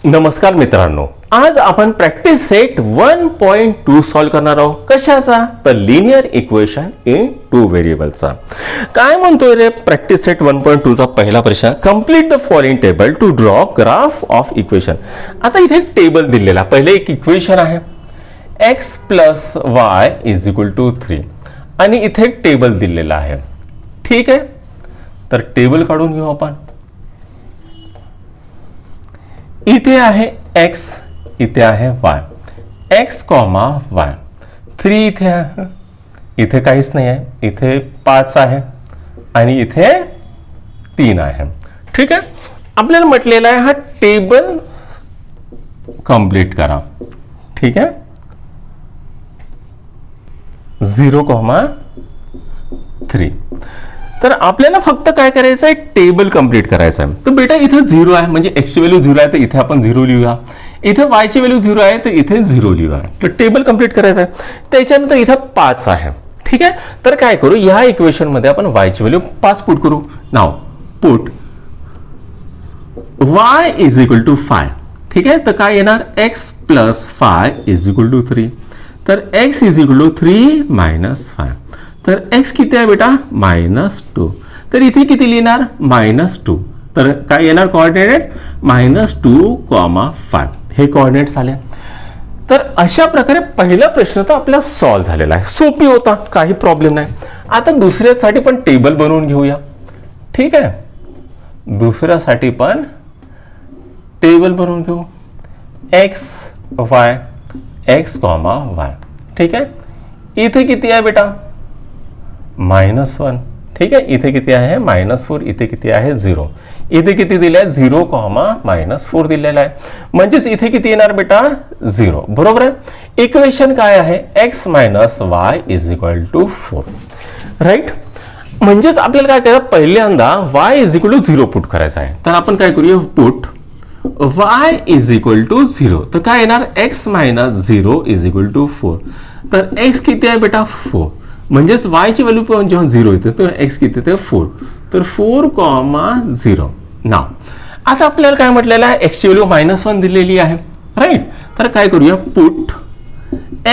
नमस्कार मित्रांनो, आज आपण प्रॅक्टिस सेट 1.2 सॉल्व करणार आहोत. कशाचा? तर लिनियर इक्वेशन इन टू व्हेरिएबलचा. काय म्हणतोय रे प्रॅक्टिस सेट 1.2 चा पहिला प्रश्न, complete the following table to draw graph of equation. आता इथे एक टेबल दिलेला, पहिले एक इक्वेशन आहे x plus y is equal to 3 आणि इथे एक टेबल दिलेला आहे. ठीक आहे, तर टेबल काढून घेऊ आपण. इथे आहे x, इथे आहे y, x, y. 3 इथे आहे, इथे काहीच नाही आहे, इथे 5 आहे आणि इथे 3 आहे. ठीक आहे, आपल्याला म्हटलेलं आहे हा टेबल कंप्लीट करा. ठीक आहे, 0,3. तर आपल्याला फक्त काय करायचं आहे, टेबल कंप्लीट करायचं आहे. तर बेटा इथे 0 आहे म्हणजे x ची व्हॅल्यू 0 आहे, तर इथे आपण 0 लिहूया. इथे y ची व्हॅल्यू 0 आहे, तर इथे 0 लिहूया. तर टेबल कंप्लीट करायचं आहे. त्याच्यानंतर इथे 5 आहे. ठीक आहे, तर काय करू, ह्या इक्वेशन मध्ये आपण y ची व्हॅल्यू 5 पुट करू. Now put y is equal to 5. ठीक आहे, तर काय येणार, x plus 5 is equal to 3. तर x is equal to 3 minus 5. तर x किती आहे बेटा, -2. तर इथे किती लिहिणार, -2. तर काय येणार कोऑर्डिनेट, -2, 5. हे कोऑर्डिनेट्स आले. तर अशा प्रकारे पहिला प्रश्न तर आपला सॉल्व्ह झालेला आहे. सोपी होता, काही प्रॉब्लेम नाही. आता दुसऱ्यासाठी पण टेबल बनवून घेऊया. ठीक आहे, दुसऱ्यासाठी पण टेबल बनवून घेऊ. x, y. ठीक आहे, इथे किती आहे बेटा, -1. ठीक आहे, इथे किती आहे, -4. इथे किती आहे, 0. इथे किती दिले आहे, 0, -4 दिलेला आहे. म्हणजेच इथे किती येणार बेटा, 0. बरोबर आहे. इक्वेशन काय आहे, x minus y is equal to 4. Right. म्हणजेच आपल्याला काय करायचं, पहिल्यांदा y is equal to 0 put करायचं आहे. तर आपण काय करूया, put y is equal to 0. तर काय येणार, x minus 0 is equal to 4. तर x किती आहे बेटा, 4. म्हणजेच y ची व्हॅल्यू पण जेव्हा 0 येते तर x किती येते, 4. तर 4, 0. नाव आता आपल्याला काय म्हटलेलं आहे, x ची व्हॅल्यू -1 दिलेली आहे. राईट. तर काय करूया, put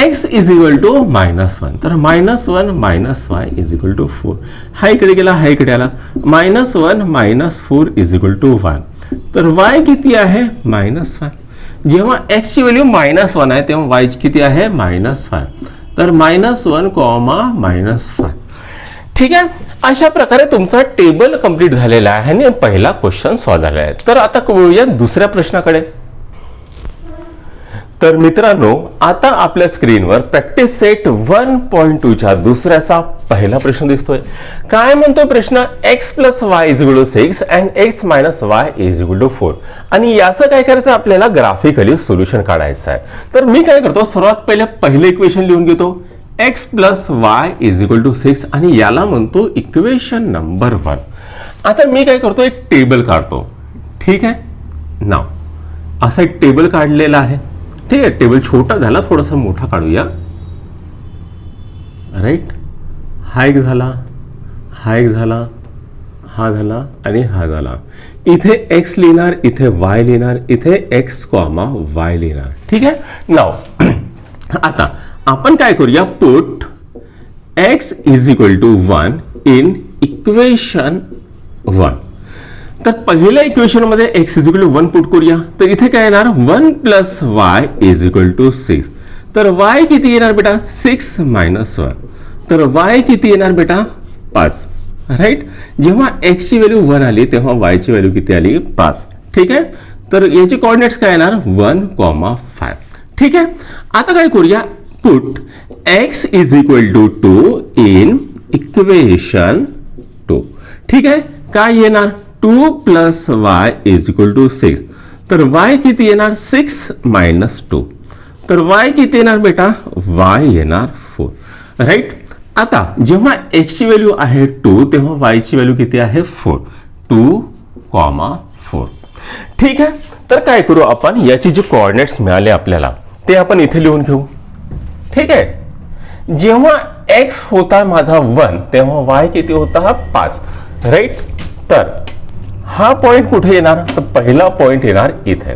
x is equal to -1. तर -1 minus y is equal to 4. हा इकडे गेला, हा इकडे आला. -1 मायनस 4 इज इक्वल टू 1. तर y किती आहे, -5. जेव्हा x ची व्हॅल्यू -1 आहे तेव्हा y किती आहे, -5. तर -1, -5. ठीक आहे, अशा प्रकारे तुमचा टेबल कंप्लीट झालेला आहे आणि पहिला क्वेश्चन सॉल्व्ह झालेला आहे. तर आता वळूया दुसऱ्या प्रश्नाकडे. तर मित्रांनो, आता आपल्या स्क्रीनवर प्रॅक्टिस सेट 1.2 च्या दुसऱ्याचा पहिला प्रश्न दिसतोय. काय म्हणतो प्रश्न, x plus y is equal to 6 and x minus y is equal to 4. आणि याचं काय करायचं, आपल्याला ग्राफिकली सोल्युशन काढायचं आहे. तर मी काय करतो, सर्वात पहिले इक्वेशन लिहून घेतो, x plus y is equal to 6 आणि याला म्हणतो इक्वेशन नंबर 1. आता मी काय करतो, एक टेबल काढतो. ठीक आहे, नाव असा एक टेबल काढलेला आहे. ठीक आहे, टेबल छोटा झाला, थोडासा मोठा काढूया. राईट. हा एक झाला, हा एक झाला, हा झाला आणि हा झाला. इथे x लिहिणार, इथे y लिहिणार, इथे x, y लिहिणार. ठीक आहे, नाव आता आपण काय करूया, put x is equal to 1 in equation 1. तर पहिल्या इक्वेशन मध्ये x is equal to 1 put करूया. तर इथे काय येणार, 1 plus y is equal to 6. तर y किती येणार बेटा, 6 मायनस 1. तर y किती येणार बेटा, 5. राईट. जेव्हा x ची व्हॅल्यू 1 आली तेव्हा y ची व्हॅल्यू किती आली, 5. ठीक आहे, तर याचे कोऑर्डिनेट्स काय येणार, 1, 5. ठीक आहे, आता काय करूया, put x is equal to 2 in equation 2. ठीक आहे, काय येणार, 2 plus y is equal to 6. तर y किती येणार, 6 मायनस 2. तर y किती येणार बेटा, y येणार 4. राईट. आता जेव्हा x ची व्हॅल्यू आहे 2 तेव्हा y ची व्हॅल्यू किती आहे, 4. 2, 4. ठीक आहे, तर काय करू आपण, याचे जे कोऑर्डिनेट्स मिळाले आपल्याला ते आपण इथे लिहून घेऊ. ठीक आहे, जेव्हा x होता माझा 1 तेव्हा y किती होता, 5. राईट. तर हा पॉइंट कुठे येणार, तर पहिला पॉइंट येणार इथे.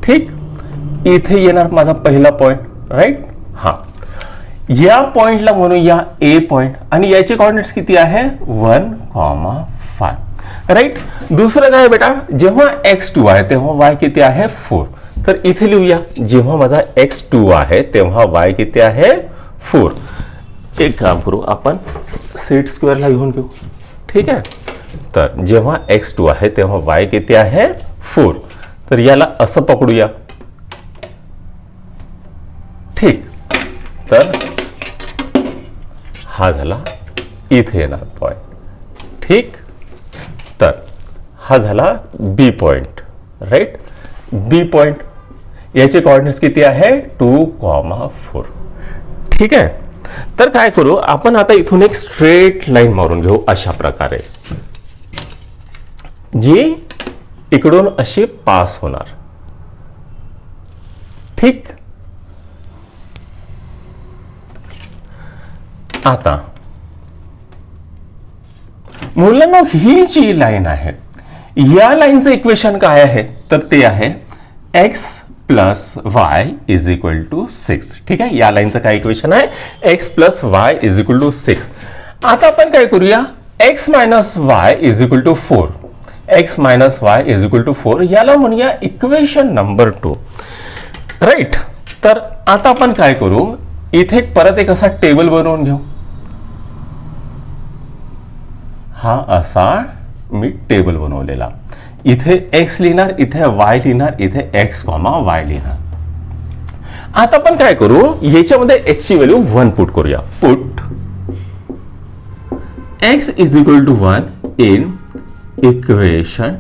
ठीक, इथे येणार माझा पहिला पॉइंट, राईट. हा, या पॉइंटला म्हणूया ए पॉइंट आणि याचे कॉर्डिनेट्स किती आहे 1,5, राईट. दुसरं काय बेटा, जेव्हा x2 आहे तेव्हा y किती आहे 4. तर इथे लिहूया, जेव्हा माझा x2 आहे तेव्हा y किती आहे 4. एक काम करू, आपण सेट स्क्वेअरला घेऊन घेऊ. ठीक आहे, तर जेव्हा x2 आहे तेव्हा y किती आहे 4. तर याला असं पकडूया. ठीक, तर हा झाला इथे येणार पॉइंट. ठीक, तर हा झाला बी पॉइंट, राईट. बी पॉइंट याचे कॉर्डिनेट्स किती आहे 2,4. ठीक आहे, तर काय करू आपण आता इथून एक स्ट्रेट लाईन मारून घेऊ अशा प्रकारे, जी इकडून अशी पास होणार. ठीक, आता मुलांना ही जी लाईन आहे या लाईनचं इक्वेशन काय आहे तर ते आहे x plus y is equal to 6. ठीक आहे, या लाईनचं काय इक्वेशन आहे x plus y is equal to 6. आता आपण काय करूया, x minus y is equal to 4. x minus y is equal to 4 याला म्हणूया इक्वेशन नंबर 2, राईट. तर आता आपण काय करू, इथे परत एक असा टेबल बनवून घेऊ. हा असा मी टेबल बनवलेला, इथे x लिहिणार, इथे y लिहिणार, इथे x, y लिहिणार. आता आपण काय करू, याच्यामध्ये x ची व्हॅल्यू 1 पुट करूया. Put x is equal to 1 in equation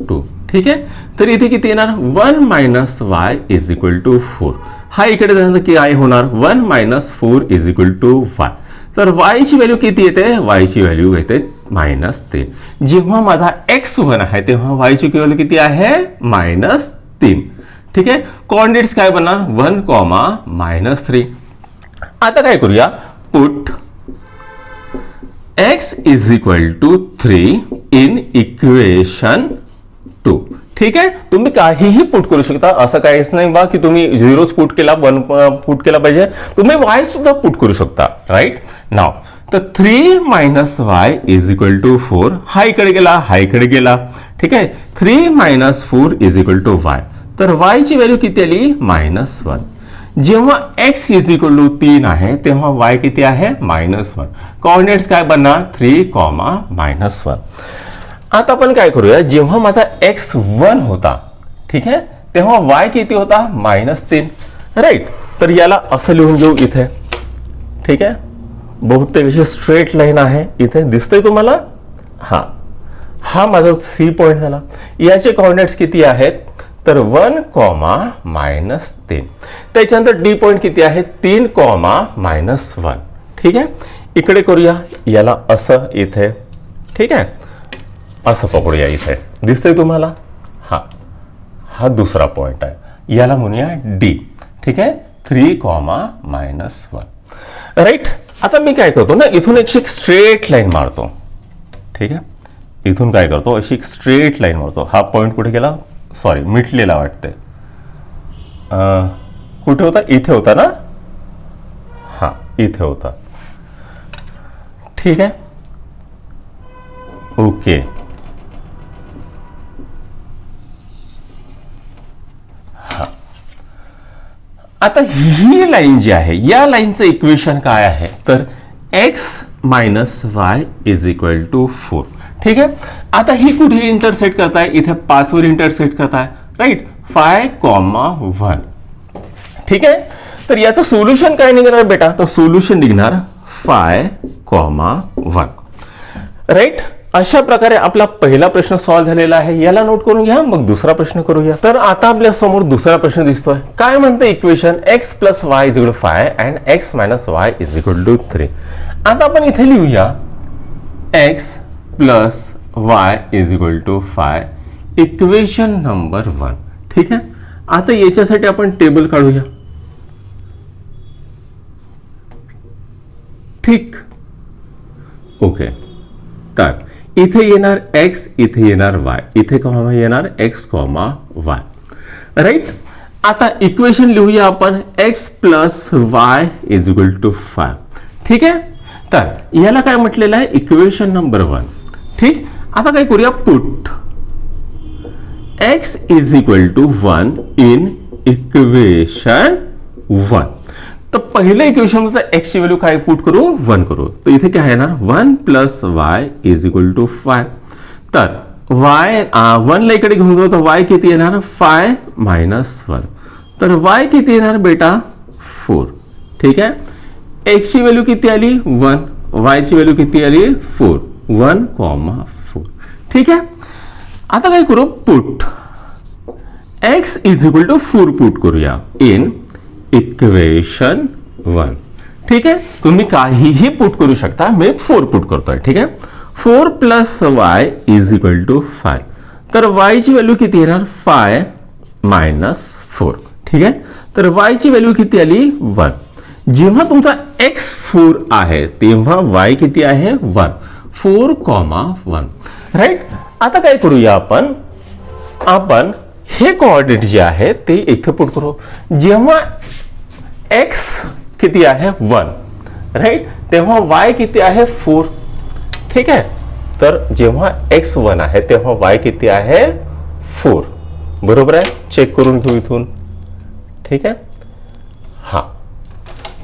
2. ठीक आहे, तर इथे किती येणार 1 minus y is equal to 4. हा इकडे जाण्याचं की काय होणार 1 minus 4 is equal to y. तर y ची व्हॅल्यू किती येते, y ची व्हॅल्यू येते -3. जेव्हा माझा x 1 आहे तेव्हा y ची व्हॅल्यू किती आहे -3. ठीक आहे, कोऑर्डिनेट्स काय बनणार 1, -3. आता काय करूया, put x is equal to 3 in equation 2. ठीक आहे, तुम्ही काहीही पुट करू शकता, असं काहीच नाही बा की तुम्ही 0 पुट केला 1 पुट केला पाहिजे, तुम्ही y सुद्धा पुट करू शकता, राईट. नाव तर 3 minus y is equal to 4. हा इकडे गेला, हा इकडे गेला. ठीक आहे, 3 minus 4 is equal to y. तर y ची व्हॅल्यू किती आली -1. जेव्हा x इज इक्वल टू 3 आहे तेव्हा y किती आहे -1. कोऑर्डिनेट्स काय बनणार 3, -1. आता आपण काय करूया, जेव्हा माझा x 1 होता, ठीक आहे, तेव्हा y किती होता -3, राईट. तर याला असं लिहून घेऊ इथे. ठीक आहे, बहुतेक अशी स्ट्रेट लाईन आहे, इथे दिसतंय तुम्हाला. हा, हा माझा सी पॉइंट झाला. याचे कोऑर्डिनेट्स किती आहेत तर 1, -3. त्याच्यानंतर डी पॉइंट किती आहे 3, -1. ठीक आहे, इकडे करूया, याला असं इथे. ठीक आहे, असं पकडूया, इथे दिसतंय तुम्हाला. हा, हा दुसरा पॉइंट आहे, याला म्हणूया डी. ठीक आहे, 3, -1, राईट. आता मी काय करतो ना, इथून एक स्ट्रेट लाईन मारतो. ठीक आहे, इथून काय करतो, अशी एक स्ट्रेट लाईन मारतो. हा पॉइंट कुठे गेला, सॉरी मिटलेला वाटते. कुठे होता, इथे होता ना. हा, इथे होता. ठीक आहे, ओके. आता ही लाईन जी आहे या लाईनचं इक्वेशन काय आहे तर x minus y is equal to 4. ठीक आहे, आता ही कुठे इंटरसेक्ट करताय, इथे 5 वर इंटरसेक्ट करताय, राईट. 5, 1. ठीक आहे, तर याचं सोल्युशन काय निघणार बेटा, तर सोल्युशन निघणार 5, 1, राईट. अशा प्रकारे आपला पहिला प्रश्न सॉल्व्ह झालेला आहे. याला नोट करून घ्या, मग दुसरा प्रश्न करूया. तर आता आपल्या समोर दुसरा प्रश्न दिसतोय. काय म्हणते equation x plus y is equal to 5 and x minus y is equal to 3. आता आपण इथे लिहूया x plus y is equal to 5, equation number 1. ठीक आहे, आता याच्यासाठी आपण टेबल काढूया. ठीक, ओके. तर इथे येणार x, इथे येणार y, इथे येणार x, y, राईट. आता इक्वेशन लिहूया आपण x plus y is equal to 5. ठीक आहे, तर याला काय म्हटलेलं आहे, इक्वेशन नंबर 1. ठीक, आता काय करूया, put x is equal to 1 in equation 1. तर पहिलं इक्वेशन होतं x ची व्हॅल्यू काय पुट करू, 1 करू. तर इथे काय येणार, 1 plus y is equal to 5. तर y 1 ला इकडे घेऊन जाऊ तर y किती येणार, 5 मायनस 1. तर y किती येणार बेटा, 4. ठीक आहे, x ची व्हॅल्यू किती आली, 1, y ची व्हॅल्यू किती आली, 4. 1, 4. ठीक आहे, आता काय करू, put x is equal to 4 put करूया इन इक्वेशन 1. ठीक आहे, तुम्ही काहीही पुट करू शकता, मी 4 पुट करतोय. ठीक आहे, 4 plus y is equal to 5. तर y ची व्हॅल्यू किती येणार, 5 मायनस 4. ठीक आहे, तर y ची व्हॅल्यू किती आली, 1. जेव्हा तुमचा x 4 आहे तेव्हा y किती आहे, 1. 4, 1. राईट, आता काय करूया आपण हे कोऑर्डिनेट जे आहे ते इथे पुट करू. जेव्हा x किती आहे, 1, राईट, तेव्हा y किती आहे, 4. ठीक आहे, तर जेव्हा x 1 आहे तेव्हा y किती आहे, 4. बरोबर आहे, चेक करून घेऊ इथून. ठीक आहे, हा,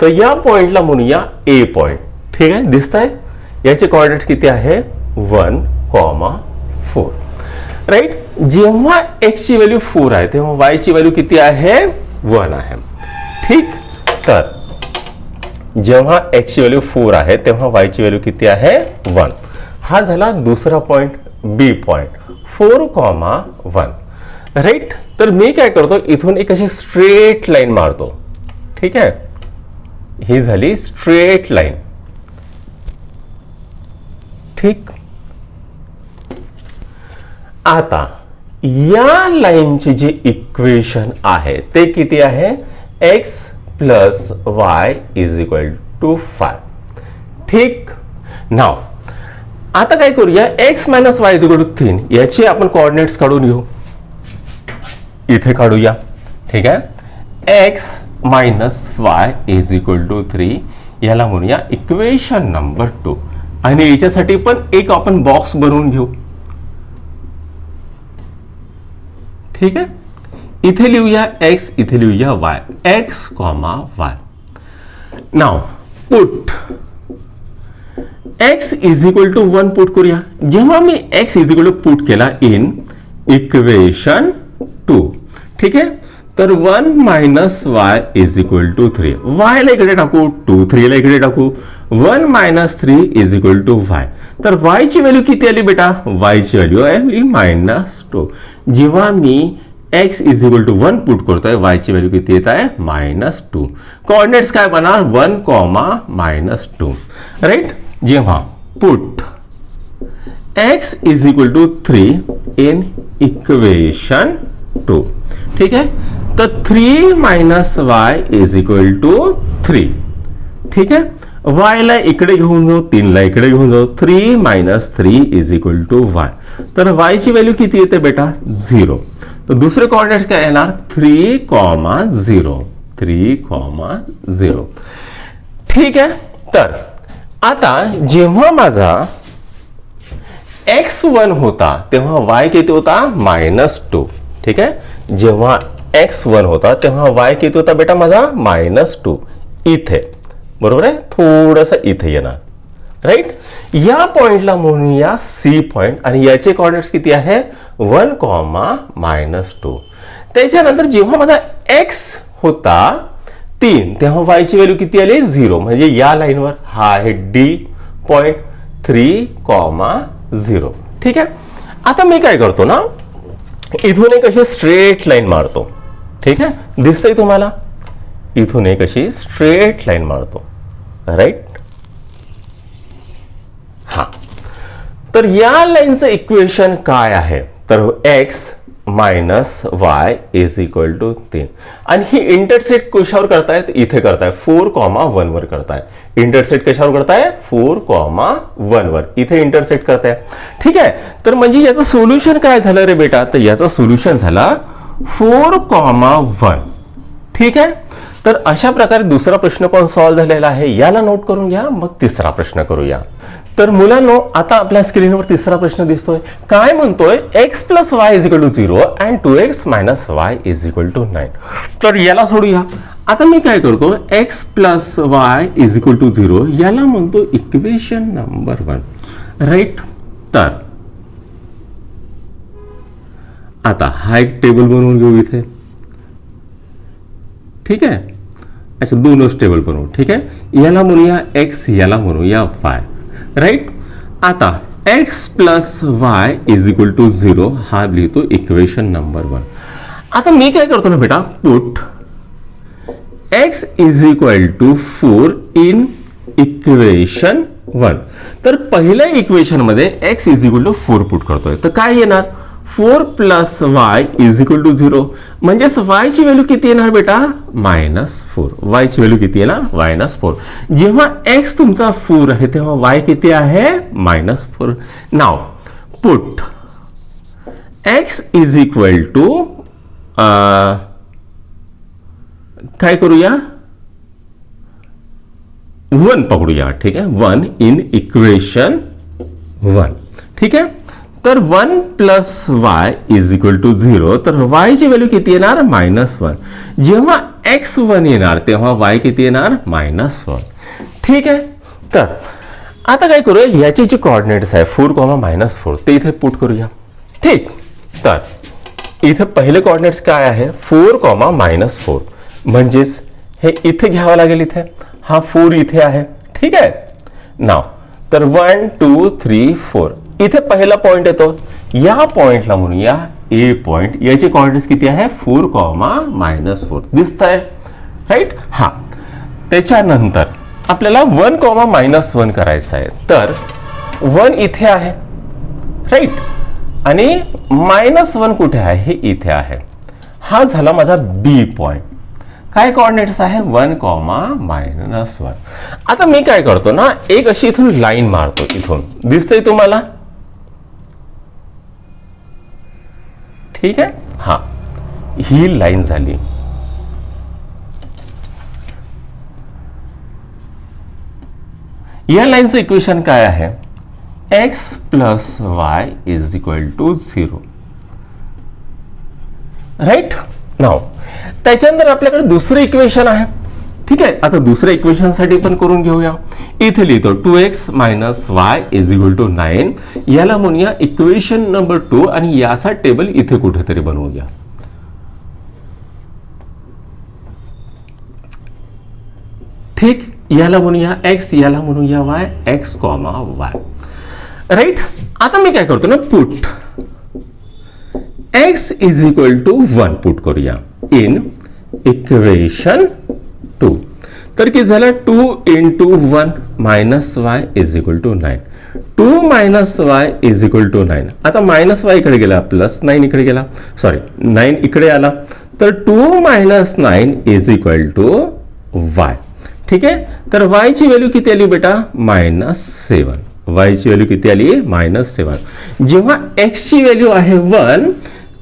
तर या पॉइंटला म्हणूया a पॉइंट. ठीक आहे, दिसतंय, याचे कोऑर्डिनेट्स किती आहे, 1, 4. राईट, जेव्हा x ची व्हॅल्यू 4 आहे तेव्हा y ची व्हॅल्यू किती आहे, 1 आहे. ठीक, तर जेव्हा x ची व्हॅल्यू 4 आहे तेव्हा y ची व्हॅल्यू किती आहे, 1. हा झाला दुसरा पॉइंट, बी पॉइंट, 4, 1. राईट, तर मी काय करतो, इथून एक अशी स्ट्रेट लाईन मारतो. ठीक आहे, ही झाली स्ट्रेट लाईन. ठीक, आता या लाईनचे जे इक्वेशन आहे ते किती आहे, x plus y is equal to 5. ठीक, नाव आता काय करूया, x minus y is equal to 3 याचे आपण कोऑर्डिनेट्स काढून घेऊ. इथे काढूया. ठीक आहे, x minus y is equal to 3 याला म्हणूया इक्वेशन नंबर 2. आणि याच्यासाठी पण एक आपण बॉक्स बनवून घेऊ. ठीक आहे, इथे लिहूया x, इथे लिहूया y, x, y. Now put x is equal to 1 put करूया. जेव्हा मी x is equal to put केला इन इक्वेशन 2. ठीक आहे, तर 1 minus y is equal to 3. y ला इकडे टाकू, 2, 3 ला इकडे टाकू. 1 minus 3 is equal to y. तर y ची व्हॅल्यू किती आली बेटा, y ची व्हॅल्यू आहे -2. जेव्हा मी x is equal to 1 put करतोय, y ची व्हॅल्यू किती येत आहे, -2. कोऑर्डिनेट्स काय बनणार, 1, -2. राईट, जेव्हा put x is equal to 3 in equation 2. ठीक आहे, तर 3 minus y is equal to 3. ठीक आहे, y ला इकडे घेऊन जाऊ, 3 ला इकडे घेऊन जाऊ. 3 minus 3 is equal to y. तर y ची व्हॅल्यू किती येते बेटा, 0. तर दुसरे कोऑर्डिनेट्स काय येणार, 3, 0. 3, 0. ठीक आहे, तर आता जेव्हा माझा x1 होता तेव्हा y किती होता, -2. ठीक आहे, जेव्हा x1 होता तेव्हा y किती होता बेटा माझा, -2. इथे, बरोबर आहे, थोडंसं इथे येणार. राईट, या पॉइंटला म्हणूया सी पॉइंट. आणि याचे कोऑर्डिनेट्स किती आहे, 1, -2. त्याच्यानंतर जेव्हा माझा x होता 3 तेव्हा y ची व्हॅल्यू किती आली, 0. म्हणजे या लाईनवर हा आहे डी पॉइंट, 3, 0. ठीक आहे, आता मी काय करतो ना, इथून एक अशी स्ट्रेट लाईन मारतो. ठीक आहे, दिसतंय तुम्हाला, इथून एक अशी स्ट्रेट लाईन मारतो. राईट, हा, तर या लाईनचं इक्वेशन काय आहे, तर x minus y is equal to 3. आणि ही इंटरसेक्ट कशावर करतायत, इथे करताय 4, 1 वर करताय. इंटरसेक्ट कशावर करताय, 4, 1 वर इथे इंटरसेक्ट करताय. ठीक आहे, तर म्हणजे याचं सोल्युशन काय झालं रे बेटा, तर याचं सोल्युशन झाला 4,1. ठीक आहे. तर अशा प्रकारे दुसरा प्रश्न पण सॉल्व्ह झालेला आहे. याला नोट करून घ्या, मग तिसरा प्रश्न करूया. तर मुलांनो, आता आपल्या स्क्रीनवर तिसरा प्रश्न दिसतोय. काय म्हणतोय, x + y = 0 and 2x - y = 9. तर याला सोडूया. आता मी काय करतो, x + y = 0 याला म्हणतो इक्वेशन नंबर 1. राईट. तर आता हा एक टेबल बनवून घेऊ इथे. ठीक आहे. अच्छा, दोनच टेबल बनवू. ठीक आहे. याला म्हणूया x, याला म्हणूया y. राईट. आता x + y = 0 हा लिहितो इक्वेशन नंबर 1. आता मी काय करतो ना बेटा, पुट x = 4 इन इक्वेशन 1. तर पहिल्या इक्वेशन मध्ये x = 4 पुट करतोय. तर काय येणार, 4 + y = 0. म्हणजेच y ची व्हॅल्यू किती येणार बेटा, -4. y ची व्हॅल्यू किती येणार, -4. जेव्हा x तुमचा 4 आहे तेव्हा y किती आहे, -4. नाव पुट x = काय करूया, 1 पकडूया. ठीक आहे. 1 इन इक्वेशन 1. ठीक आहे. तर 1 + y = 0. तर y ची व्हॅल्यू किती येणार, -1. जेव्हा x 1 येणार तेव्हा y किती येणार, -1. ठीक आहे. तर आता काय करूया, याचे जे कोऑर्डिनेट्स आहे 4, ते इथे पुट करूया. ठीक. तर इथे पहिले कोऑर्डिनेट्स काय आहे, 4, म्हणजेच हे इथे घ्यावं लागेल. इथे हा 4 इथे आहे. ठीक आहे. नाव तर 1 2 3 4 इथे पहिला पॉइंट येतो. या पॉइंटला म्हणूया ए पॉइंट. याचे कोऑर्डिनेट्स किती आहे, 4, दिसत आहे. राईट. हा, त्याच्यानंतर आपल्याला 1, करायचं आहे. तर 1 इथे आहे. राईट. आणि -1 कुठे आहे, हे इथे आहे. हा झाला माझा बी पॉइंट. काय कोऑर्डिनेट्स आहे, 1, आता मी काय करतो ना, एक अशी इथून लाईन मारतो. इथून दिसतंय तुम्हाला. ठीक आहे. हा, ही लाईन झाली. या लाईनचं इक्वेशन काय आहे, x + y = 0. राईट. नाव त्याच्यानंतर आपल्याकडे दुसरं इक्वेशन आहे. ठीक आहे. आता दुसऱ्या इक्वेशन साठी पण करून घेऊया. इथे लिहितो 2x - y = 9. याला म्हणूया इक्वेशन नंबर 2 आणि याचा टेबल इथे कुठेतरी बनवूया. ठीक. याला म्हणूया x, याला म्हणूया y, x, y. राईट. आता मी काय करतो ना, पुट x = 1 पुट करूया इन इक्वेशन 2. तर किती झालं, 2 × 1 - y = 9. 2 - y = 9. आता -y इकडे गेला, +9 इकडे गेला, सॉरी 9 इकडे आला. तर 2 - 9 = y. ठीक आहे. तर y ची व्हॅल्यू किती आली बेटा, -7. y ची व्हॅल्यू किती आली, -7. जेव्हा x ची व्हॅल्यू आहे 1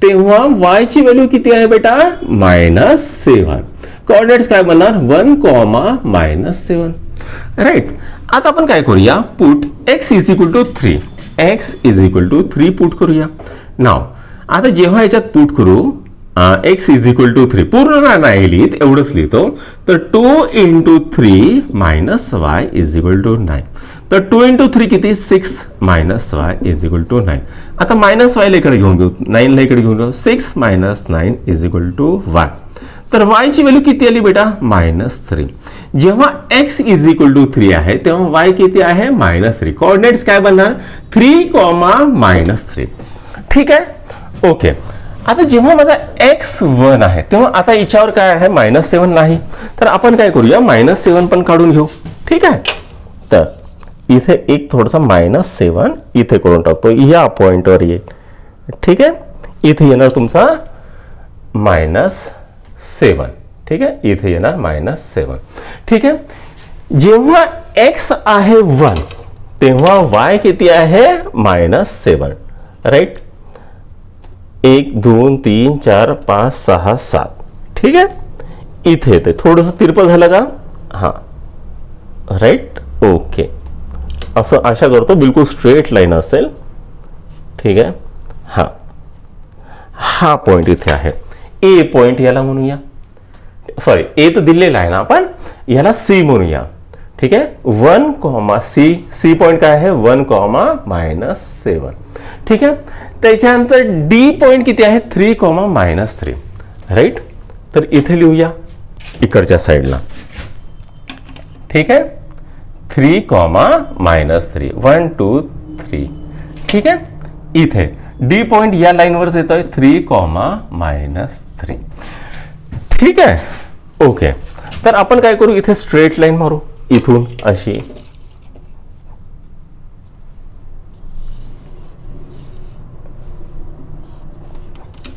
तेव्हा y ची व्हॅल्यू किती आहे बेटा, -7. कोऑर्डिनेट्स काय बनणार, 1, -7. राईट. आता आपण काय करूया, पुट x = 3. x = 3 पुट करूया. नाव आता जेव्हा याच्यात पुट करू, x = 3 पूर्ण नाही लिहित, एवढंच लिहितो. तर 2 × 3 - y = 9. तर 2 × 3 किती, 6 - y = 9. आता -y ला इकडे घेऊन घेऊ, 9 ला इकडे घेऊन घेऊ, 6 - 9 = y. तर y ची व्हॅल्यू किती आली बेटा, -3. जेव्हा x = 3 आहे तेव्हा y किती आहे, -3. कोऑर्डिनेट्स काय बनणार, 3, -3. ठीक आहे. ओके. आता जेव्हा माझा x 1 आहे तेव्हा आता याच्यावर काय आहे, -7 नाही. तर आपण काय करूया, -7 पण काढून घेऊ. ठीक आहे. तर इथे एक थोडासा -7 इथे करून टाकतो, या पॉइंटवर येईल. ठीक आहे. इथे येणार तुमचा -7. ठीक आहे. इथे येणार -7. ठीक आहे. जेव्हा x आहे 1 तेव्हा y किती आहे, -7. राईट. 1 2 3 4 5 6 7. ठीक आहे, इथे येते. थोडंसं तिरपं झालं का? हां, राईट, ओके. असं आशा करतो बिलकुल स्ट्रेट लाईन असेल. ठीक आहे, हां, हा पॉईंट इथे आहे. ए पॉईंट याला म्हणूया. सॉरी, ए तर दिलेला आहे ना, आपण याला सी म्हणूया. ठीक आहे, 1 कॉमा सी. सी पॉईंट काय आहे? 1 कॉमा -7. ठीक आहे, त्याच्यानंतर डी पॉईंट किती आहे? 3 कॉमा -3. राईट, तर इथे लिहूया इकडच्या साईडला. ठीक आहे, 3 कॉमा -3. 1 2 3. ठीक आहे, इथे डी पॉईंट या लाईनवरच येतोय. 3 कॉमा -3. ठीक आहे, ओके. तर आपण काय करू? इथे स्ट्रेट लाईन मारू इथून अशी.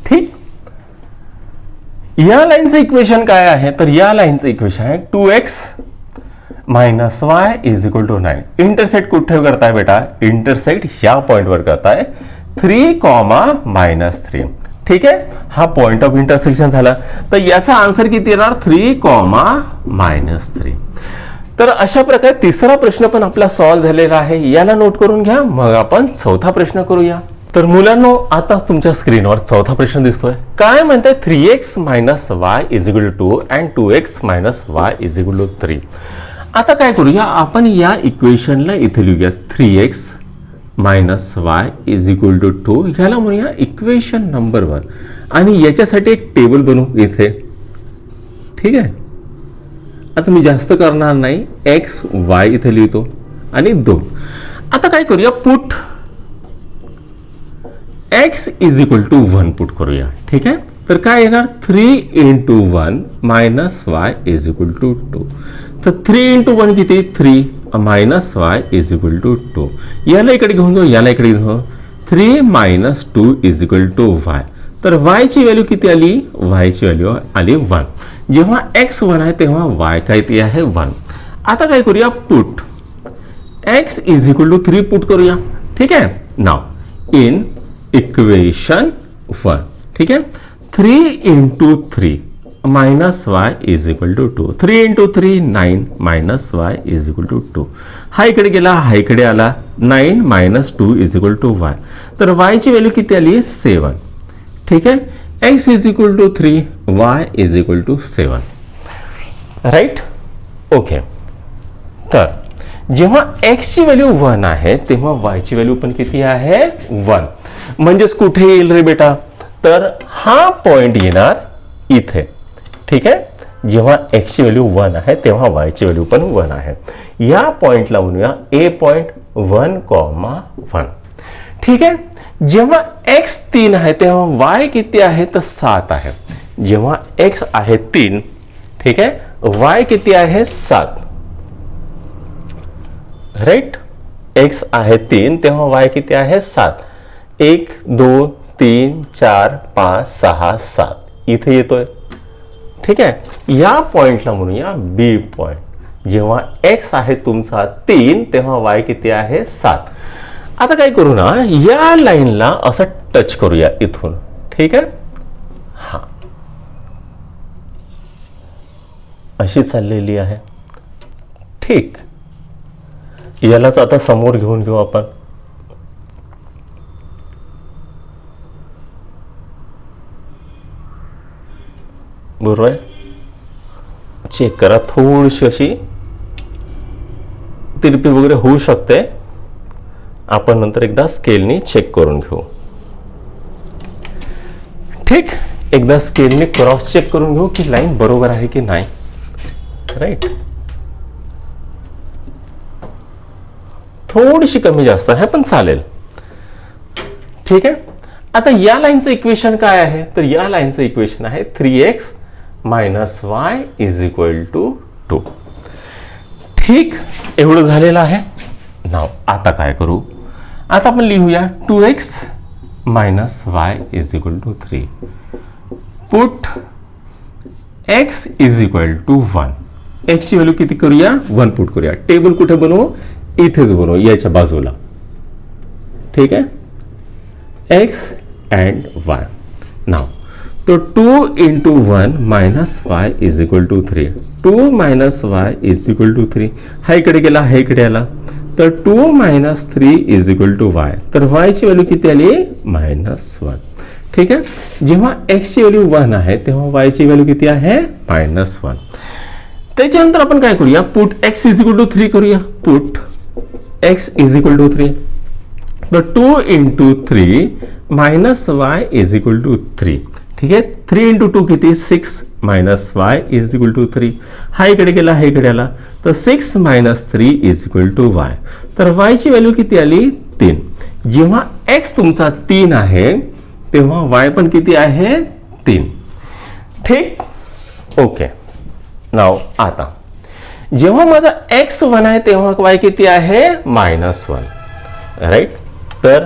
ठीक, या लाईनचं इक्वेशन काय आहे? तर या लाईनचं इक्वेशन आहे 2x minus y is equal to 9. Intersect कुठे करताय बेटा? इंटरसेक्ट ह्या पॉइंटवर करताय 3 कॉमा -3. ठीक आहे, हा पॉइंट ऑफ इंटरसेक्शन झाला. तर याचा आन्सर किती येणार? 3 कॉमा -3. तर अशा प्रकारे तिसरा प्रश्न पण आपला सॉल्व्ह झालेला आहे. याला नोट करून घ्या, मग आपण चौथा प्रश्न करूया. तर मुलांनो, आता तुमच्या स्क्रीनवर चौथा प्रश्न दिसतोय. काय म्हणताय? 3x minus y is equal to 2 and 2x minus y is equal to 3. आता काय करूया? आपण या इक्वेशनला इथे लिहूया 3x minus y is equal to 2. ह्याला म्हणूया इक्वेशन नंबर 1 आणि याच्यासाठी एक टेबल बनवू इथे. ठीक आहे, आता मी जास्त करणार नाही. एक्स वाय इथे लिहितो आणि 2. आता काय करूया? Put x is equal to 1 put करूया. ठीक आहे, तर काय येणार? 3 into 1 minus y is equal to 2. तर 3 इंटू 1 किती? 3 minus y is equal to 2. याला इकडे घेऊन जाऊ, याला इकडे घेऊन जाऊ. 3 minus 2 is equal to y. तर y ची व्हॅल्यू किती आली? y ची व्हॅल्यू आली 1. जेव्हा x 1 आहे तेव्हा y काय ती आहे? 1. आता काय करूया? Put x is equal to 3 put करूया. ठीक आहे, नाव इन इक्वेशन 1. ठीक आहे, 3 into 3 minus y is equal to 2. 3 into 3 9 minus y is equal to 2. हा इकडे गेला, हा इकडे आला. 9 minus 2 is equal to y. तर वाय ची व्हॅल्यू किती आली? 7. ठीक आहे, x is equal to 3, y is equal to 7. Right, okay. तर जेव्हा x ची व्हॅल्यू 1 आहे तेव्हा y ची व्हॅल्यू पण किती आहे? 1. म्हणजेच कुठे येईल रे बेटा? तर हा पॉइंट येणार इथे. ठीक आहे, जेव्हा x ची व्हॅल्यू 1 आहे तेव्हा y ची व्हॅल्यू पण 1 आहे. या पॉइंटला म्हणूया a पॉइंट 1 कॉमा 1. ठीक आहे, जेव्हा x 3 आहे तेव्हा y किती आहे? तर 7 आहे. जेव्हा x आहे 3, ठीक आहे, y किती आहे? 7. राईट, x आहे 3 तेव्हा y किती आहे? 7. 1 2 3 4 5 6 7 इथे येतोय. ठीक आहे, या पॉइंटला म्हणूया बी पॉइंट. जेव्हा x आहे तुमचा 3 तेव्हा y किती आहे? 7. आता काय करू ना, या लाईनला असं टच करूया इथून. ठीक आहे, हा अशी चाललेली आहे. ठीक, यालाच आता समोर घेऊन घेऊ आपण. बरोबर आहे, चेक करा. थोडीशी अशी तिरपी वगैरे होऊ शकते. आपण नंतर एकदा स्केलनी चेक करून घेऊ. ठीक, एकदा स्केलनी क्रॉस चेक करून घेऊ की लाईन बरोबर आहे की नाही. राईट, थोडीशी कमी जास्त आहे पण चालेल. ठीक आहे, आता या लाईनचं इक्वेशन काय आहे? तर या लाईनचं इक्वेशन आहे 3x minus y is equal to 2. ठीक, एवढं झालेलं आहे. नाव आता काय करू? आता आपण लिहूया 2x minus y is equal to 3. Put x is equal to 1. x ची व्हॅल्यू किती करूया? 1 पुट करूया. टेबल कुठे बनवू? इथेच बनवू, याच्या बाजूला. ठीक आहे, x and y. Now, तो 2 into 1 minus y is equal to 3. 2 minus y is equal to 3. हा इकडे गेला, हा इकडे आला. तर 2 minus 3 is equal to y. तर y ची व्हॅल्यू किती आली? -1. ठीक आहे. जेव्हा x ची व्हॅल्यू 1 आहे तेव्हा y ची व्हॅल्यू किती आहे? -1. त्याच्यानंतर आपण काय करूया? Put x is equal to 3 करूया. Put x is equal to 3. तर 2 into 3 minus y is equal to 3. ठीक आहे. 3 into 2 किती? 6 minus y is equal to 3. हा इकडे गेला, हा इकडे आला. तर 6 minus 3 is equal to y. तर y ची व्हॅल्यू किती आली? 3. जेव्हा x तुमचा 3 आहे तेव्हा y पण किती आहे? 3. ठीक. ओके. नाव आता जेव्हा माझा x 1 आहे तेव्हा y किती आहे? -1. राईट. तर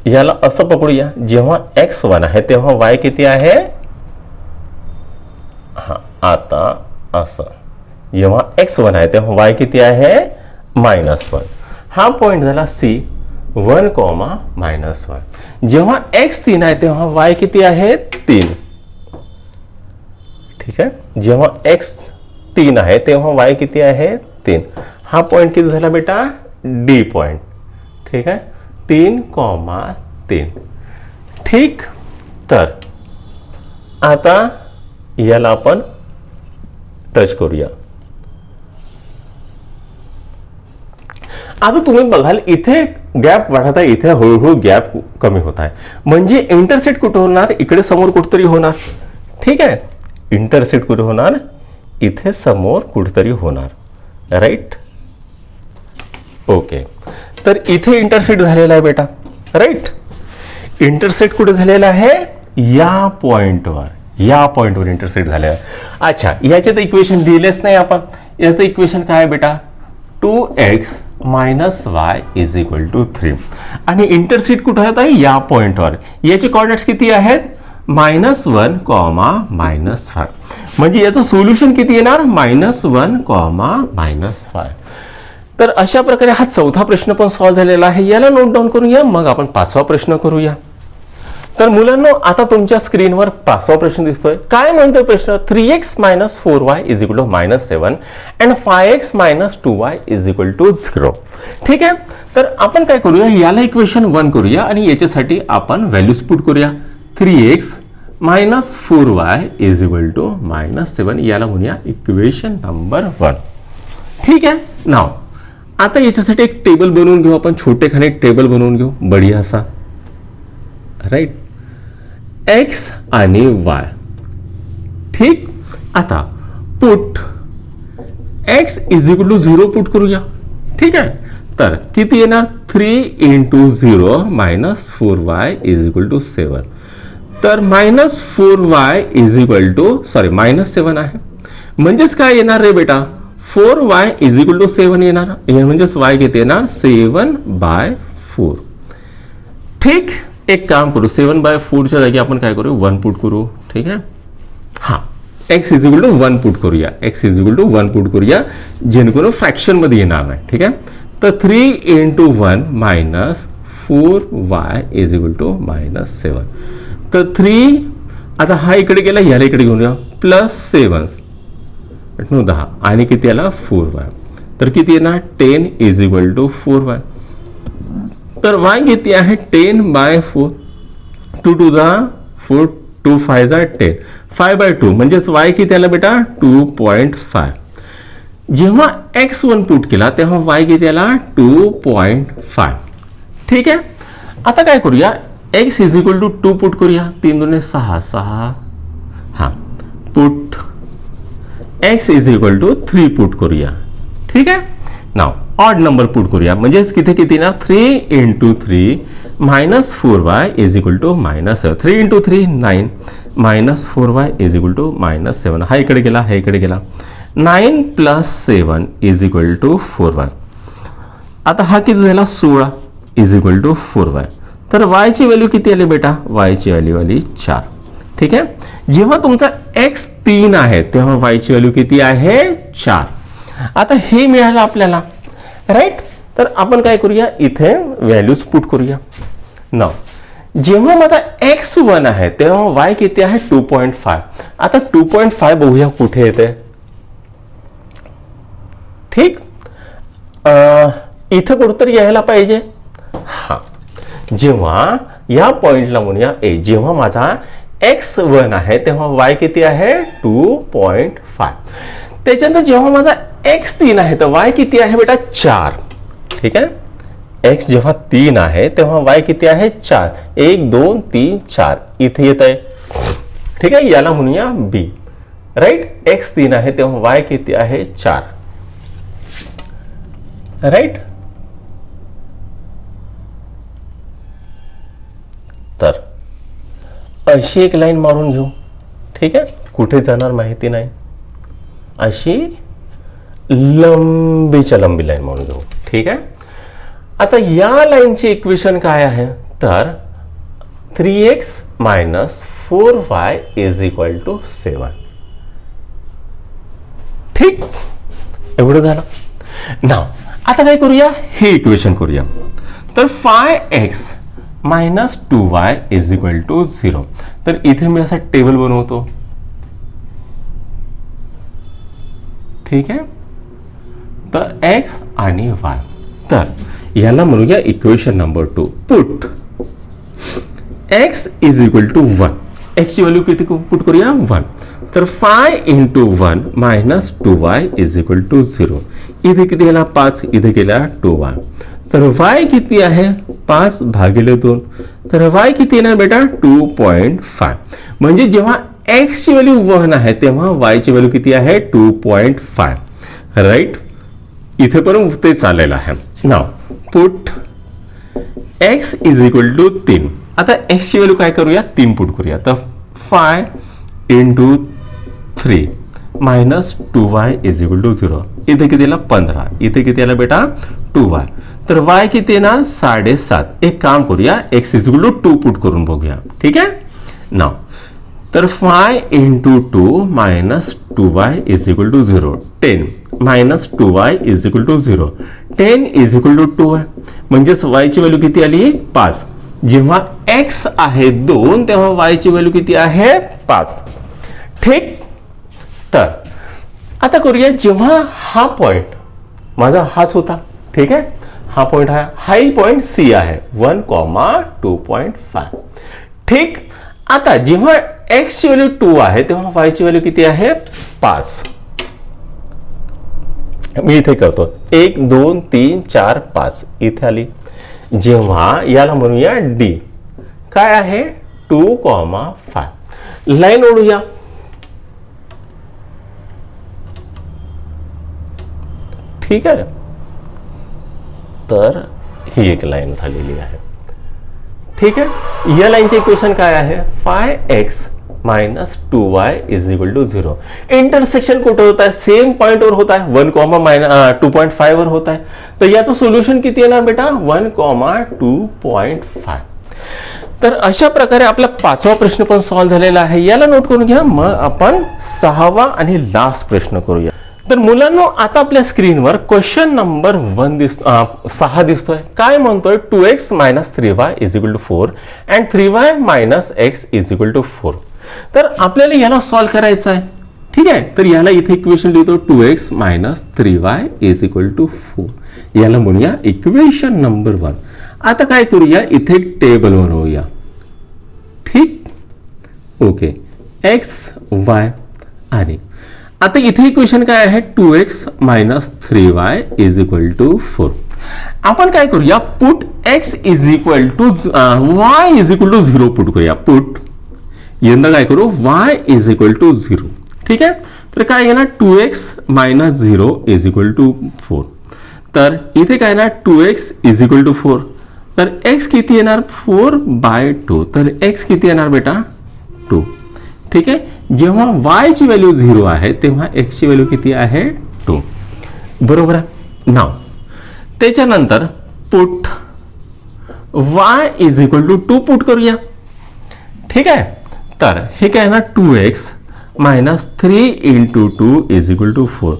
याला असं पकडूया. जेव्हा x 1 आहे तेव्हा y किती आहे? हा, आता असं जेव्हा x 1 आहे तेव्हा y किती आहे? -1. हा पॉइंट झाला C 1, -1. जेव्हा x 3 आहे तेव्हा y किती आहे? 3. ठीक आहे. जेव्हा x 3 आहे तेव्हा y किती आहे? 3. हा पॉइंट किती झाला बेटा? D point. ठीक आहे. 3,3. ठीक. तर आता याला आपण टच करूया. आता तुम्ही बघाल इथे गॅप वाढत आहे, इथे हळूहळू गॅप कमी होत आहे. म्हणजे इंटरसेक्ट कुठे होणार? इकडे समोर कुठेतरी होणार. ठीक आहे. इंटरसेक्ट कुठे होणार? इथे समोर कुठेतरी होणार. राईट. ओके. तर इथे इंटरसेक्ट झालेला आहे बेटा. राईट. इंटरसेक्ट कुठे झालेला आहे? या पॉइंटवर. या पॉइंटवर इंटरसेक्ट झालेला आहे. अच्छा, याचे तर इक्वेशन दिलेच नाही आपण. याचं इक्वेशन काय आहे बेटा? 2x minus y is equal to 3. आणि इंटरसेक्ट कुठे होत आहे? या पॉइंटवर. याचे कोऑर्डिनेट्स किती आहेत? -1, -5. म्हणजे याचं सोल्युशन किती येणार? -1, -5. तर अशा प्रकारे हा चौथा प्रश्न पण सॉल्व्ह झालेला आहे. याला नोट डाऊन करूया, मग आपण 5वा प्रश्न करूया. तर मुलांनो, आता तुमच्या स्क्रीनवर 5वा प्रश्न दिसतोय. काय म्हणतोय प्रश्न? 3x - 4y is equal to -7 and 5x - 2y is equal to 0. ठीक आहे. तर आपण काय करूया? याला इक्वेशन 1 करूया आणि याच्यासाठी आपण व्हॅल्यूज पुट करूया. 3x - 4y is equal to -7. याला म्हणूया इक्वेशन नंबर 1. ठीक आहे. नाव आता याच्यासाठी एक टेबल बनवून घेऊ आपण. छोटेखाने एक टेबल बनवून घेऊ बढिया असा. राईट. x आणि y. ठीक. आता put x is equal to 0 put करूया. ठीक आहे. तर किती येणार? 3 into 0 minus 4y is equal to 7. तर -4y is equal to -7 आहे. म्हणजेच काय येणार रे बेटा? 4y is equal to 7 येणार. म्हणजेच y किती येणार? 7/4. ठीक. एक काम करू, 7/4 च्या जागी आपण काय करू? 1 पुट करू. ठीक आहे. हा, x is equal to 1 put करूया. x is equal to 1 put करूया, जेणेकरून फ्रॅक्शन मध्ये येणार नाही. ठीक आहे. तर 3 into 1 minus 4y is equal to -7. तर 3, आता हा इकडे गेला, याला इकडे घेऊन या. +7 10 आणि किती आला? 4y. तर किती येणार? 10 is equal to 4y. तर y किती आहे? 10/4. 2 to the 4, 2 5 10. 5/2 म्हणजेच y किती आला बेटा? 2.5. जेव्हा x1 पुट केला तेव्हा y किती आला? 2.5. ठीक आहे. आता काय करूया? x is equal to 2 put करूया. 3 2 6 6. हा, put x is equal to 3 put करूया. ठीक आहे. नाव ऑड नंबर पुट करूया. म्हणजेच किती ना? 3 into 3 minus 4y is equal to -7. 3 into 3 9 minus 4y is equal to -7. हा इकडे गेला, हा इकडे गेला. 9 + 7 is equal to 4y. आता हा किती झाला? 16 is equal to 4y. तर y ची व्हॅल्यू किती आली बेटा? y ची व्हॅल्यू आली 4. ठीक आहे. जेव्हा तुमचा x 3 आहे तेव्हा y ची व्हॅल्यू किती आहे? 4. आता हे मिळालं आपल्याला. राईट. तर आपण काय करूया? इथे व्हॅल्यूज पुट करूया. नाव जेव्हा माझा x 1 आहे तेव्हा y किती आहे 2.5. आता 2.5 बघूया कुठे येते. ठीक, इथं कुठंतरी यायला पाहिजे. हा, जेव्हा या पॉइंटला म्हणूया ए, जेव्हा माझा x 1 आहे तेव्हा y किती आहे 2.5. त्याच्यानंतर जेव्हा माझा x 3 आहे तर y किती आहे बेटा 4. ठीक आहे, x जेव्हा 3 आहे तेव्हा y किती आहे 4. 1 2 3 4 इथे येत आहे. ठीक आहे, याला म्हणूया b. राईट, x 3 आहे तेव्हा y किती आहे 4. राईट, तर अशी एक लाईन मारून घेऊ. ठीक आहे, कुठे जाणार माहिती नाही, अशी लंबीच्या लंबी लाईन मारून घेऊ. ठीक आहे, आता या लाईनची इक्वेशन काय आहे तर 3x minus 4y is equal to 7. ठीक, एवढं झालं. नाव आता काय करूया, हे इक्वेशन करूया. तर 5x minus 2y is equal to 0. तर इथे मी असा टेबल बनवतो. ठीक आहे, तर x आणि y. तर याला म्हणूया equation number 2. Put x is equal to 1. x ची व्हॅल्यू किती पुट करूया 1. तर 5 into 1 minus 2y is equal to 0. इथे किती गेला 5, इथे गेला 2y. तर y किती आहे 5 भागिले 2. तर y किती येणार बेटा 2.5. म्हणजे जेव्हा x ची व्हॅल्यू 1 आहे तेव्हा y ची व्हॅल्यू किती आहे 2.5. राईट, इथे पण ते चाललेलं आहे. Now put x is equal to 3. आता x ची व्हॅल्यू काय करूया 3 पुट करूया. तर 5 into 3 minus 2y is equal to 0. इथे किती येईल 15. इथे किती येईल बेटा 2y. तर y किती येणार 7.5. एक काम करूया, x is equal to 2 put करून बघूया. ठीक आहे, नाव तर 5 into 2 minus 2y is equal to 0. 10 minus 2y is equal to 0. 10 is equal to 2y. म्हणजेच y ची व्हॅल्यू किती आली 5. जेव्हा x आहे 2 तेव्हा y ची व्हॅल्यू किती आहे 5. ठीक, तर आता करूया, जेव्हा हा पॉइंट माझा हाच होता. ठीक आहे, हा पॉइंट आहे, हाही पॉइंट C आहे 1,2.5. ठीक, आता जेव्हा x ची व्हॅल्यू 2 आहे तेव्हा y ची व्हॅल्यू किती आहे 5. मी इथे करतो 1 2 3 4 5 इथे आली. जेव्हा याला म्हणूया D, काय आहे 2,5. लाईन ओढूया. ठीक आहे, तर ही एक लाईन झालेली आहे. ठीक आहे, या लाईनचे इक्वेशन काय आहे 5x minus 2y is equal to 0. Intersection कुठे होत आहे, सेम पॉइंटवर होत आहे 1,2.5 वर होत आहे. तर याचं सोल्युशन किती येणार बेटा 1,2.5. तर अशा प्रकारे आपला 5वा प्रश्न पण सॉल्व्ह झालेला आहे. याला नोट करून घ्या. मग आपण 6वा आणि लास्ट प्रश्न करूया. तर मुलांनो, आता आपल्या स्क्रीनवर क्वेश्चन नंबर 6 दिसतोय. काय म्हणतोय 2x minus 3y is equal to 4 and 3y minus x is equal to 4. तर आपल्याला याला सॉल्व्ह करायचं आहे. ठीक आहे, तर याला इथे इक्वेशन लिहितो 2x minus 3y is equal to 4. याला म्हणूया इक्वेशन नंबर 1. आता काय करूया, इथे टेबल बनवूया. ठीक, ओके, x y आणि आता इथे इक्वेशन काय आहे 2x minus 3y is equal to 4. आपण काय करूया, put x is equal to y is equal to 0 put करूया. पुट यंदा काय करू y इज इक्वल टू 0. ठीक आहे, तर काय येणार 2x minus 0 is equal to 4. तर इथे काय येणार 2x इज इक्वल टू 4. तर x किती येणार 4/2. तर x किती येणार बेटा 2. ठीक आहे, जेव्हा y ची व्हॅल्यू 0 आहे तेव्हा x ची व्हॅल्यू किती आहे 2. बरोबर आहे. नाव त्याच्यानंतर put y is equal to 2 put करूया. ठीक आहे, तर हे काय ना 2x minus 3 into 2 is equal to 4.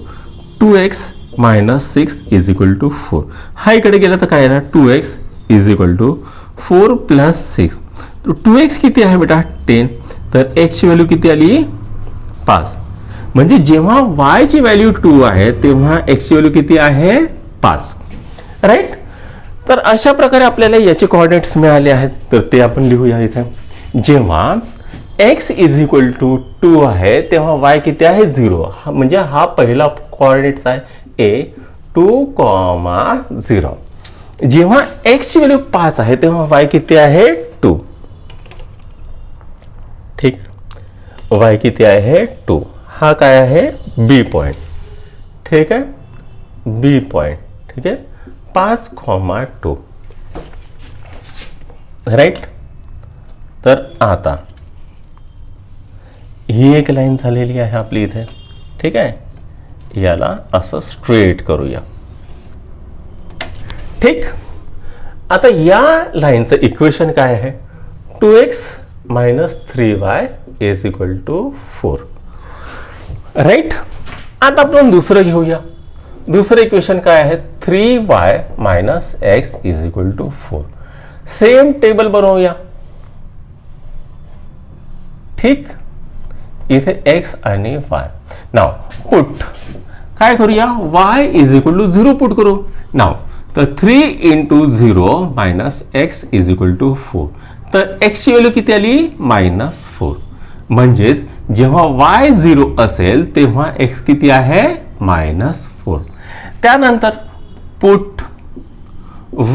2x minus 6 is equal to 4. हा इकडे गेला तर काय येणार 2x is equal to 4 plus 6. 2x किती आहे बेटा 10, तर x ची व्हॅल्यू किती आली 5. म्हणजे जेव्हा y ची व्हॅल्यू 2 आहे तेव्हा x ची व्हॅल्यू किती आहे 5. राईट. तर अशा प्रकारे आपल्याला याचे कोऑर्डिनेट्स मिळाले आहेत. तर ते आपण लिहूया इथे. जेव्हा x इज इक्वल टू 2 आहे तेव्हा y किती आहे 0. म्हणजे हा पहिला कोऑर्डिनेट आहे a 2, 0. जेव्हा x ची व्हॅल्यू 5 आहे तेव्हा y किती आहे 2. ठीक. y किती आहे 2. हा काय आहे b पॉइंट. ठीक आहे, b पॉइंट. ठीक आहे, 5, 2. राईट. तर आता ही एक लाईन झालेली आहे आपली इथे. ठीक आहे, याला असं स्ट्रेट करूया. ठीक. आता या लाईनचं इक्वेशन काय आहे 2x - 3y is equal to 4. Right. आता आपण दुसरं घेऊया. दुसरं इक्वेशन काय आहे 3y - x is equal to 4. Same table बनवूया. ठीक. इथे x आणि y. नाव पुट काय करूया y is equal to 0 put करू. नाव तर 3 × 0 - x इज इक्वल टू 4. तर x ची व्हॅल्यू किती आली -4. म्हणजेच जेव्हा y 0 असेल तेव्हा x किती आहे -4. त्यानंतर put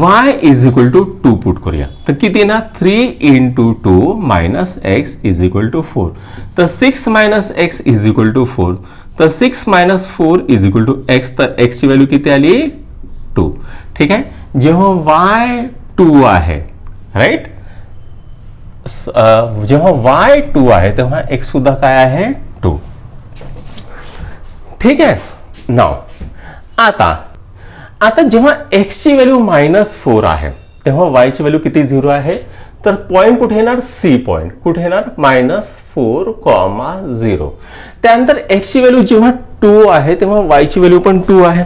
y is equal to 2 put करूया. तर किती ना 3 × 2 - x इज इक्वल टू 4. तर 6 - x इज इक्वल टू 4. तर 6 - 4 इज इक्वल टू x. तर x ची व्हॅल्यू किती आली 2. ठीक आहे. जेव्हा y 2 आहे राईट, जेव्हा y 2 आहे तेव्हा x सुद्धा काय आहे 2. ठीक आहे. नाव आता जेव्हा x ची व्हॅल्यू -4 आहे तेव्हा y ची व्हॅल्यू किती 0 आहे. तर पॉइंट कुठे येणार c पॉइंट. कुठे येणार -4, 0. त्यानंतर x ची व्हॅल्यू जेव्हा 2 आहे तेव्हा y ची व्हॅल्यू पण 2 आहे.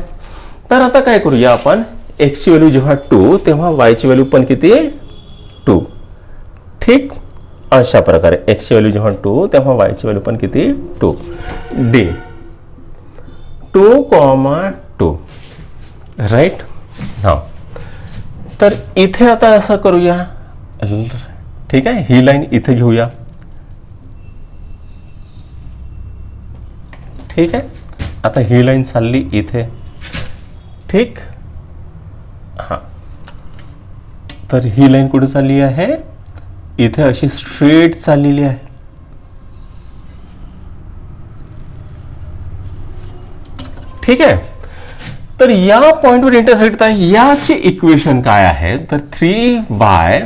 तर आता काय करूया आपण x ची व्हॅल्यू जेव्हा 2 तेव्हा y ची व्हॅल्यू पण किती 2. ठीक. अशा प्रकारे x ची व्हॅल्यू जेव्हा 2 तेव्हा y ची व्हॅल्यू पण किती 2. d 2, 2. राईट. हा. तर इथे आता असं करूया. ठीक आहे, ही लाईन इथे घेऊया. ठीक आहे. आता ही लाईन चालली इथे. ठीक. हा. तर ही लाईन कुठे चालली आहे इथे अशी स्ट्रेट चाललेली आहे. ठीक आहे. तर या पॉइंटवर इंटरसेक्ट आहे. याचे इक्वेशन काय आहे तर 3y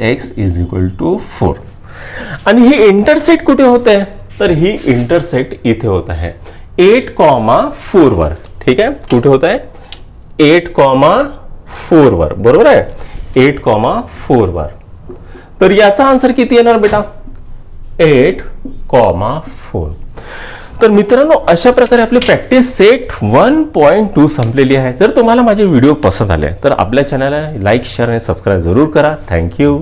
- x is equal to 4. आणि ही इंटरसेक्ट कुठे होत आहे तर ही इंटरसेक्ट इथे होत आहे 8, 4 वर. ठीक आहे. कुठे होत आहे 8, 4 वर. बरोबर आहे 8, 4 वर. तर याचा आन्सर किती येणार बेटा 8, 4. तर मित्रांनो अशा प्रकारे आपली प्रॅक्टिस सेट 1.2 संपलेली आहे. जर तुम्हाला माझे व्हिडिओ पसंत आले तर आपल्या चॅनलला लाईक, शेअर आणि सबस्क्राईब जरूर करा. थँक्यू.